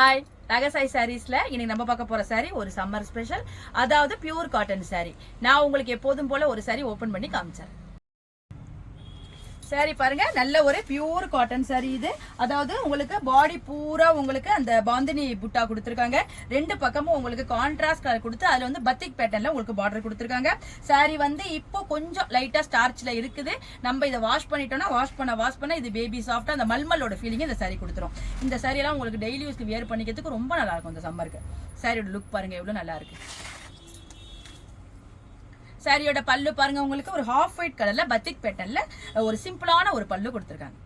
Hi ரகசாய் சாரீஸ்ல இன்னைக்கு நம்ம பார்க்க போற சாரி ஒரு சம்மர் ஸ்பெஷல், அதாவது பியூர் காட்டன் சாரி. நான் உங்களுக்கு எப்போதும் போல ஒரு சாரி ஓபன் பண்ணி காமிச்சேன். சாரி பாருங்க, நல்ல ஒரு பியூர் காட்டன் சாரி இது. அதாவது உங்களுக்கு பாடி பூரா உங்களுக்கு அந்த பாந்தினி புட்டா கொடுத்துருக்காங்க. ரெண்டு பக்கமும் உங்களுக்கு கான்ட்ராஸ்ட் கலர் கொடுத்து அதுல வந்து பத்திக் பேட்டர்ன்ல உங்களுக்கு பார்டர் கொடுத்துருக்காங்க. சாரி வந்து இப்போ கொஞ்சம் லைட்டா ஸ்டார்ச்ல இருக்குது. நம்ம இதை வாஷ் பண்ணிட்டோம்னா வாஷ் பண்ண இது பேபி சாஃப்டா அந்த மல்மலோட ஃபீலிங் இந்த சாரி கொடுத்துரும். இந்த சாரி எல்லாம் உங்களுக்கு டெய்லி யூஸ்க்கு வியர் பண்ணிக்கிறதுக்கு ரொம்ப நல்லா இருக்கும். இந்த சம்மருக்கு சாரியோட லுக் பாருங்க எவ்வளவு நல்லா இருக்கு. சாரியோட பல்லு பாருங்க, உங்களுக்கு ஒரு ஹாஃப் ஒயிட் கலர்ல பத்திக் பேட்டர்ன்ல ஒரு சிம்பிளான ஒரு பல்லு கொடுத்துருக்காங்க.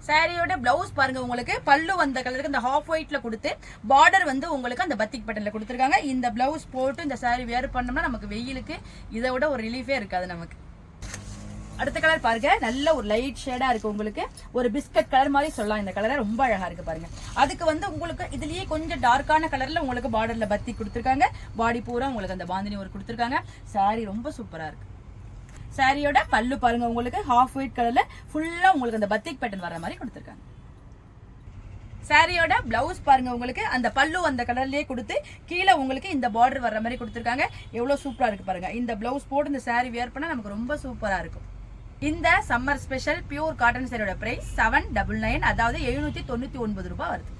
சாரியோட பிளவுஸ் பாருங்க, உங்களுக்கு பல்லு வந்த கலருக்கு இந்த ஹாஃப் ஒயிட்ல கொடுத்து பார்டர் வந்து உங்களுக்கு அந்த பத்திக் பேட்டர்ன்ல கொடுத்துருக்காங்க. இந்த பிளவுஸ் போட்டு இந்த சாரி வேர் பண்ணோம்னா நமக்கு வெயிலுக்கு இதை விட ஒரு ரிலீஃபே இருக்காது நமக்கு. அடுத்த கலர் பாருங்க, நல்ல ஒரு லைட் ஷேடா இருக்கு. உங்களுக்கு ஒரு பிஸ்கட் கலர் மாதிரி சொல்லலாம். இந்த கலர் ரொம்ப அழகா இருக்கு பாருங்க. அதுக்கு வந்து உங்களுக்கு இதுலயே கொஞ்சம் டார்க்கான கலர்ல உங்களுக்கு பார்டர்ல பத்தி கொடுத்துருக்காங்க. பாடி பூரா உங்களுக்கு அந்த பாந்தினி ஒரு கொடுத்துருக்காங்க. சாரி ரொம்ப சூப்பரா இருக்கு. சாரியோட பல்லு பாருங்க, உங்களுக்கு ஹாஃப் ஒயிட் கலர்ல ஃபுல்லா உங்களுக்கு அந்த பத்திக் பேட்டர்ன் வர மாதிரி கொடுத்துருக்காங்க. சாரியோட பிளவுஸ் பாருங்க, உங்களுக்கு அந்த பல்லு அந்த கலர்லயே கொடுத்து கீழே உங்களுக்கு இந்த பார்டர் வர்ற மாதிரி கொடுத்துருக்காங்க. எவ்வளவு சூப்பரா இருக்கு பாருங்க. இந்த பிளவுஸ் போட்டு இந்த சாரி வேர் பண்ணா நமக்கு ரொம்ப சூப்பரா இருக்கும். இந்த சம்மர் ஸ்பெஷல் பியூர் காட்டன் சாரியோட பிரைஸ் 799, அதாவது 799 ரூபாய் வருது.